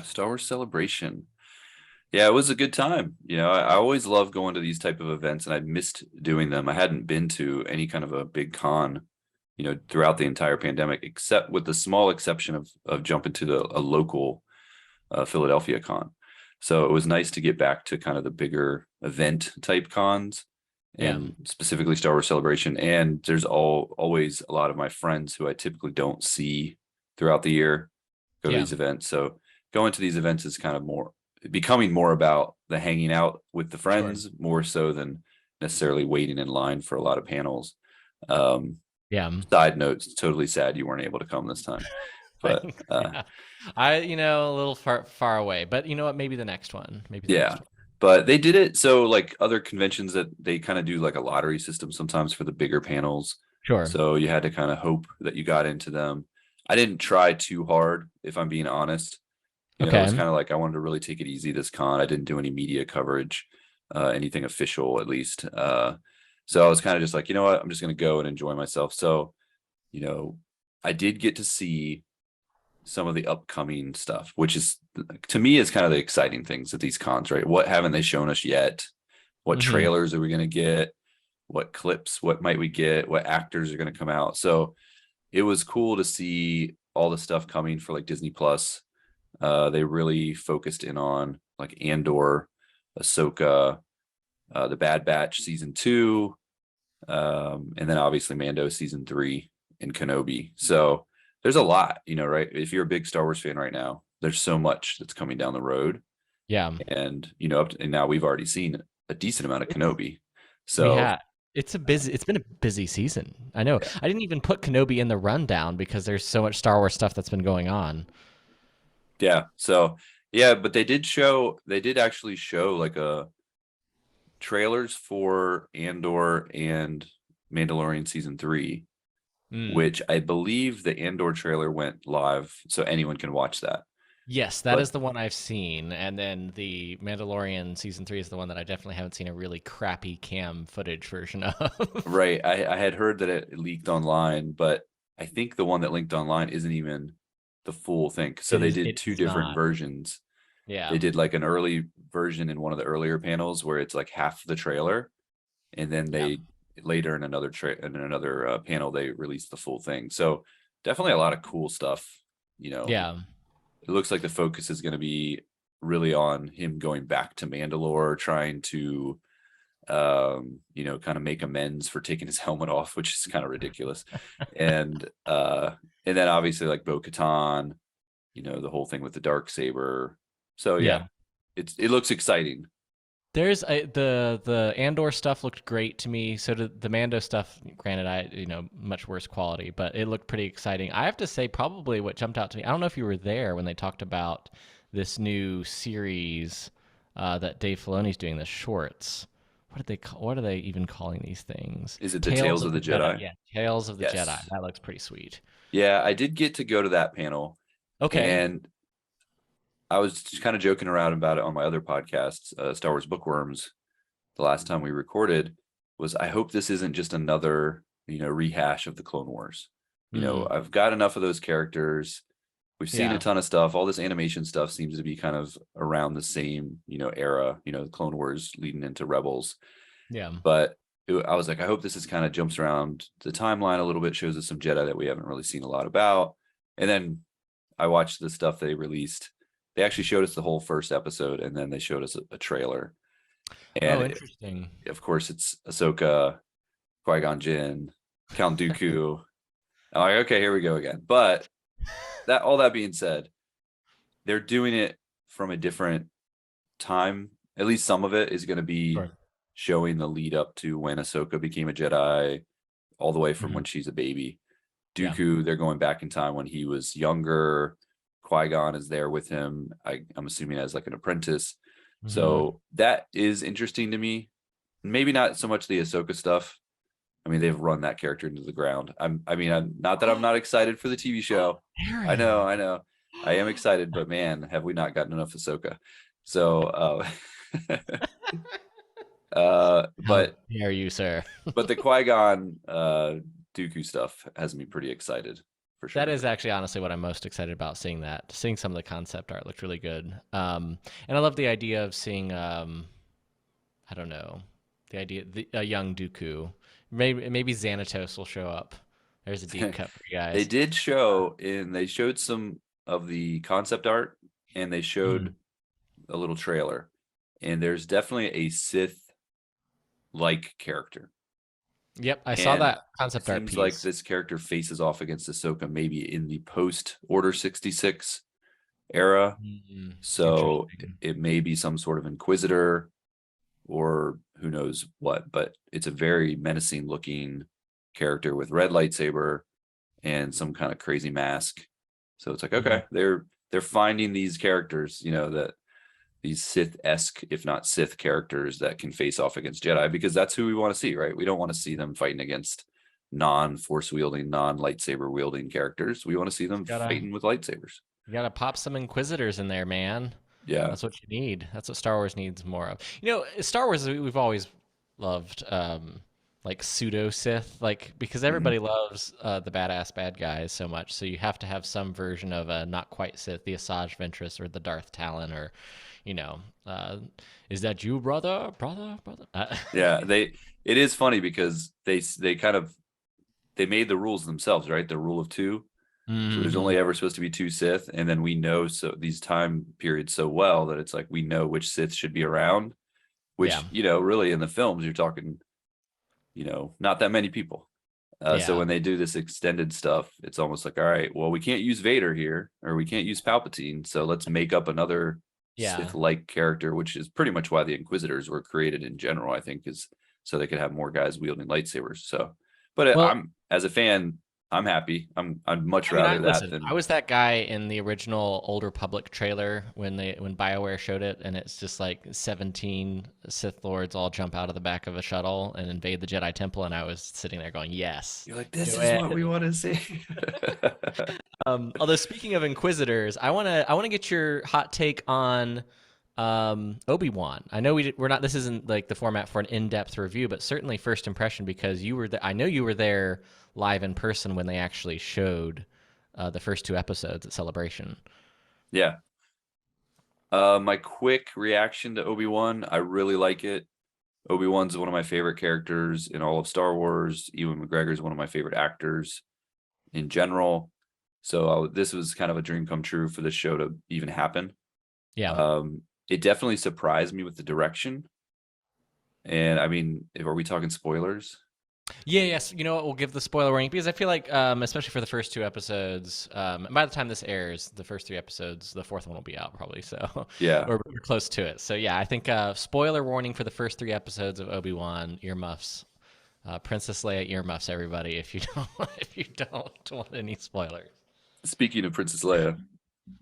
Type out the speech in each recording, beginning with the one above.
Star Wars Celebration. Yeah, it was a good time. I always love going to these type of events, and I missed doing them. I hadn't been to any kind of a big con, throughout the entire pandemic, except with the small exception of jumping to a local Philadelphia con. So it was nice to get back to kind of the bigger event type cons, Yeah. and specifically Star Wars Celebration. And there's always a lot of my friends who I typically don't see throughout the year go to Yeah. these events. So going to these events is kind of more becoming more about the hanging out with the Sure. friends more so than necessarily waiting in line for a lot of panels. Um, Yeah. Side notes, totally sad you weren't able to come this time, but Thanks. Yeah. A little far away, but you know what? Maybe the next one. Maybe the yeah. next one. But they did it so like other conventions that they kind of do like a lottery system sometimes for the bigger panels. Sure. So you had to kind of hope that you got into them. I didn't try too hard, if I'm being honest. It was Okay. kind of like I wanted to really take it easy this con. I didn't do any media coverage, anything official at least. So I was kind of just like, you know what, I'm just going to go and enjoy myself. So, you know, I did get to see some of the upcoming stuff, which is to me is kind of the exciting things at these cons, right? What haven't they shown us yet? What Hmm. trailers are we going to get? What clips? What might we get? What actors are going to come out? So it was cool to see all the stuff coming for like Disney Plus. They really focused in on like Andor, Ahsoka, the Bad Batch season 2, and then obviously Mando season 3 and Kenobi. So there's a lot, right? If you're a big Star Wars fan right now, there's so much that's coming down the road, Yeah. and and now we've already seen a decent amount of It's Kenobi. we So had it's been a busy season. I know. yeah, I didn't even put Kenobi in the rundown because there's so much Star Wars stuff that's been going on. yeah. So yeah, but they did actually show like a trailers for Andor and Mandalorian season 3, Mm. which I believe the Andor trailer went live, so anyone can watch that. Yes, that But is the one I've seen, and then the Mandalorian season 3 is the one that I definitely haven't seen a really crappy cam footage version of. right, I had heard that it leaked online, but I think the one that linked online isn't even the full thing. So It they is. did It two is different not. versions. Yeah. They did like an early version in one of the earlier panels where it's like half the trailer, and then Yeah. they later in another panel they released the full thing. So definitely a lot of cool stuff. You know, Yeah. it looks like the focus is going to be really on him going back to Mandalore, trying to kind of make amends for taking his helmet off, which is kind of ridiculous. And and then obviously like Bo-Katan, the whole thing with the dark saber. So Yeah. yeah, it looks exciting. The Andor stuff looked great to me. So did the Mando stuff. Granted, much worse quality, but it looked pretty exciting. I have to say, probably what jumped out to me. I don't know if you were there when they talked about this new series that Dave Filoni's doing, the shorts. What are they even calling these things? Is it the Tales Tales of of the the Jedi. Jedi? Yeah, Tales of the Jedi. Yes. That looks pretty sweet. Yeah, I did get to go to that panel, Okay. and I was just kind of joking around about it on my other podcasts, Star Wars Bookworms. The last time we recorded was I hope this isn't just another, rehash of the Clone Wars. Hmm. I've got enough of those characters. We've seen a Yeah. ton of stuff. All this animation stuff seems to be kind of around the same, era, the Clone Wars leading into Rebels. Yeah. But I was like, I hope this is kind of jumps around the timeline a little bit, shows us some Jedi that we haven't really seen a lot about. And then I watched the stuff they released. They actually showed us the whole first episode, and then they showed us a trailer. And Oh, interesting. of course, it's Ahsoka, Qui-Gon Jinn, Count Dooku. I'm like, okay, here we go again. But all that being said, they're doing it from a different time. At least some of it is going to be Sure. showing the lead up to when Ahsoka became a Jedi, all the way from Mhm. when she's a baby. Yeah. Dooku, they're going back in time when he was younger. Qui-Gon is there with him. I'm assuming as like an apprentice. Hmm. So that is interesting to me. Maybe not so much the Ahsoka stuff. I mean, they've run that character into the ground. I'm not that I'm not excited for the TV show. Aaron. I know. I am excited, but man, have we not gotten enough Ahsoka? So, How but dare you, sir? the Qui-Gon Dooku stuff has me pretty excited. for sure. That is actually honestly what I'm most excited about seeing that. Seeing some of the concept art looked really good. And I love the idea of seeing, I don't know, a young Dooku. Maybe Xanatos will show up. There's a deep cut for you They guys. did show they showed some of the concept art, and they Mhm. showed a little trailer, and there's definitely a Sith like character. Yep, I saw And that it concept art seems like piece. this character faces off against Ahsoka maybe in the post Order 66 era. So Interesting. it may be some sort of Inquisitor or who knows what, but it's a very menacing looking character with red lightsaber and some kind of crazy mask. So it's like, Mhm. okay, they're finding these characters, that these Sith-esque, if not Sith characters that can face off against Jedi, because that's who we want to see, right? We don't want to see them fighting against non-force wielding, non-lightsaber wielding characters. We want to see them Gotta fighting with lightsabers. You gotta pop some Inquisitors in there, man. Yeah. That's what you need. That's what Star Wars needs more of. Star Wars we've always loved, like pseudo Sith, like because Mhm. everybody loves the badass bad guys so much. So you have to have some version of a not quite Sith, the Asajj Ventress or the Darth Talon, or you know, uh, is that you, brother, brother, brother? Yeah, it is funny because they kind of they made the rules themselves, right? The rule of two. So there's Mhm. only ever supposed to be two Sith, and then we know so these time periods so well that it's like we know which Sith should be around. Yeah, Which really in the films you're talking, not that many people. So yeah, when they do this extended stuff, it's almost like, all right, well, we can't use Vader here, or we can't use Palpatine, so let's make up another yeah. Sith-like character, which is pretty much why the Inquisitors were created in general. I think is so they could have more guys wielding lightsabers. So, but Well, I'm as a fan, I'm happy. I'd much I mean, rather that listen. I than was that guy in the original Old Republic trailer when BioWare showed it, and it's just like 17 Sith Lords all jump out of the back of a shuttle and invade the Jedi Temple, and I was sitting there going, "Yes, you're like, this do is it." what we want to see. Although speaking of Inquisitors, I wanna get your hot take on Obi-Wan. I know we're not. This isn't like the format for an in-depth review, but certainly first impression because you were. I know you were there live in person when they actually showed the first two episodes at Celebration. Yeah. My quick reaction to Obi-Wan, I really like it. Obi-Wan's one of my favorite characters in all of Star Wars. Ewan McGregor is one of my favorite actors in general. So this was kind of a dream come true for this show to even happen. Yeah. It definitely surprised me with the direction. And I mean, are we talking spoilers? Yeah, yes. You know what? We'll give the spoiler warning because I feel like, especially for the first two episodes, by the time this airs, the first three episodes, the fourth one will be out probably. So, Yeah. or we're close to it. So, yeah, I think spoiler warning for the first three episodes of Obi-Wan, earmuffs, Princess Leia earmuffs, everybody. If you don't, if you don't want any spoilers. Speaking of Princess Leia,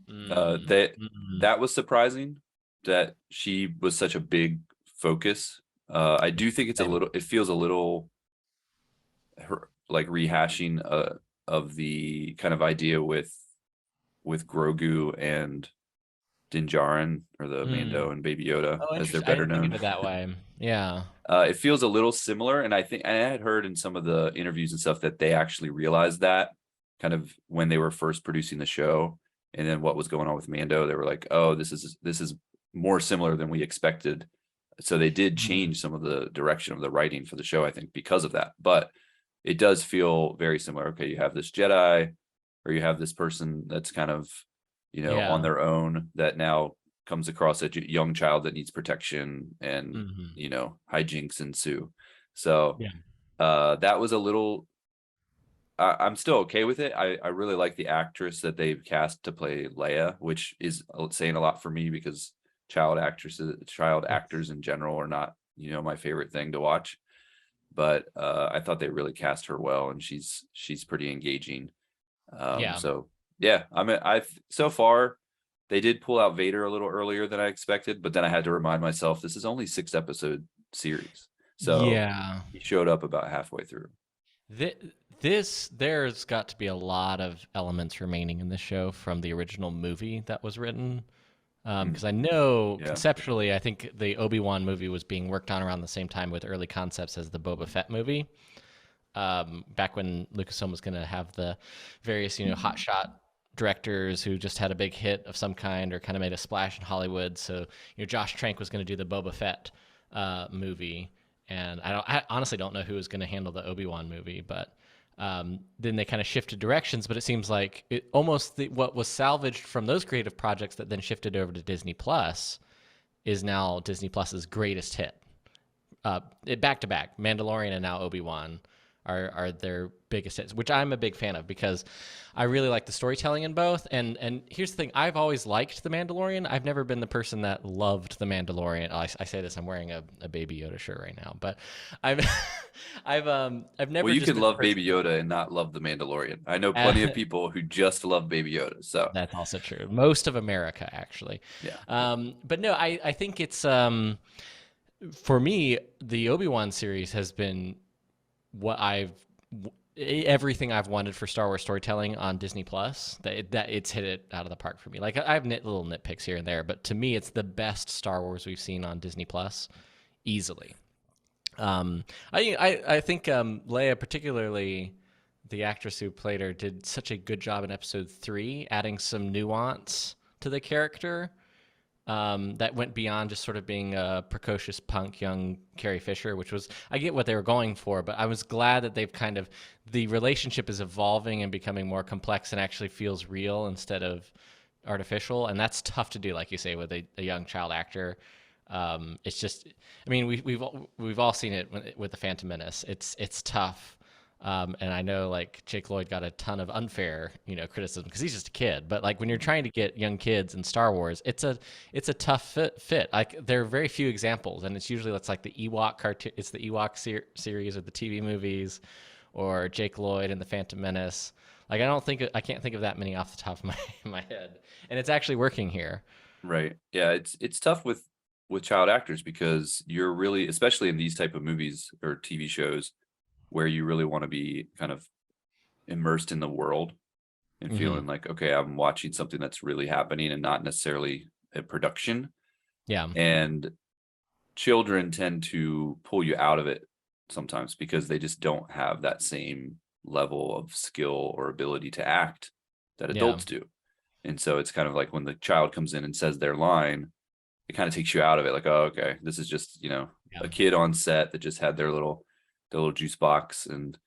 Mm, that mm, that was surprising that she was such a big focus. I do think same. it feels a little like rehashing of the kind of idea with Grogu and Din Djarin, or the Mm. Mando and Baby Yoda Oh, as they're interesting. I better didn't think of known. it that way. Yeah. It feels a little similar, and I think I had heard in some of the interviews and stuff that they actually realized that kind of when they were first producing the show, and then what was going on with Mando, they were like, "Oh, this is more similar than we expected." So they did Mm. change some of the direction of the writing for the show, I think, because of that. But it does feel very similar. Okay, you have this Jedi, or you have this person that's kind of, on Yeah. their own that now comes across a young child that needs protection, and Hmm. hijinks ensue. So Yeah. that was a little. I'm still okay with it. I really like the actress that they've cast to play Leia, which is saying a lot for me because child actors in general are not my favorite thing to watch. But I thought they really cast her well, and she's pretty engaging. Yeah. So yeah, I mean, so far they did pull out Vader a little earlier than I expected, but then I had to remind myself this is only 6 episode series, so Yeah. he showed up about halfway through. There's got to be a lot of elements remaining in the show from the original movie that was written. Mm, Because I know yeah, conceptually, I think the Obi-Wan movie was being worked on around the same time with early concepts as the Boba Fett movie. back when Lucasfilm was going to have the various, hotshot directors who just had a big hit of some kind or kind of made a splash in Hollywood. So, Josh Trank was going to do the Boba Fett movie, and I honestly don't know who was going to handle the Obi-Wan movie, but then they kind of shifted directions. But it seems like what was salvaged from those creative projects that then shifted over to Disney Plus is now Disney Plus's greatest hit. Back to back, Mandalorian and now Obi-Wan are their biggest hits, which I'm a big fan of because I really like the storytelling in both. And here's the thing: I've always liked the Mandalorian. I've never been the person that loved the Mandalorian. I say this: I'm wearing a Baby Yoda shirt right now, but I've I've never. Well, you just could been the love person. Baby Yoda and not love the Mandalorian. I know plenty of people who just love Baby Yoda. So That's also true. Most of America, actually. yeah, But no, I think it's for me, the Obi-Wan series has been what everything I've wanted for Star Wars storytelling on Disney Plus. That it's hit it out of the park for me. Like I have little nitpicks here and there, but to me, it's the best Star Wars we've seen on Disney Plus, easily. I think Leia, particularly the actress who played her, did such a good job in Episode 3, adding some nuance to the character that went beyond just sort of being a precocious punk young Carrie Fisher, which was, I get what they were going for, but I was glad that the relationship is evolving and becoming more complex and actually feels real instead of artificial. And that's tough to do, like you say, with a young child actor. It's just, I mean, we've all seen it with the Phantom Menace. It's tough. And I know like Jake Lloyd got a ton of unfair, criticism because he's just a kid. But like when you're trying to get young kids in Star Wars, it's a tough fit. Like there are very few examples, and it's usually that's like the Ewok cartoon. It's the Ewok series or the TV movies, or Jake Lloyd and the Phantom Menace. Like I can't think of that many off the top of my head, and it's actually working here. right. Yeah, it's tough with child actors because you're really, especially in these type of movies or TV shows, where you really want to be kind of immersed in the world and Hmm. feeling like, okay, I'm watching something that's really happening and not necessarily a production. Yeah, And children tend to pull you out of it sometimes because they just don't have that same level of skill or ability to act that yeah, adults do. And so it's kind of like when the child comes in and says their line, it kind of takes you out of it. Like, oh, okay, this is just, yeah. a kid on set that just had their little juice box and,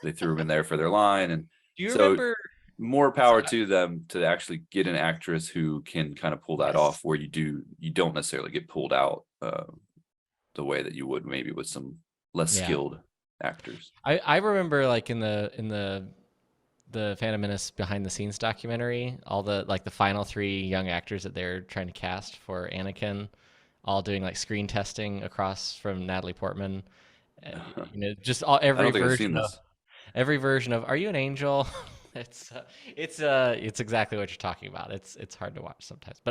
they threw them in there for their line. And Do you so remember? more So, power to them to actually get an actress who can kind of pull that yes. off where you don't necessarily get pulled out the way that you would maybe with some less Yeah. skilled actors. I remember like in the Phantom Menace behind the scenes documentary, all the final three young actors that they're trying to cast for Anakin, all doing like screen testing across from Natalie Portman. Just I don't think I've seen this. every version of "Are you an angel?" It's exactly what you're talking about. It's hard to watch sometimes, but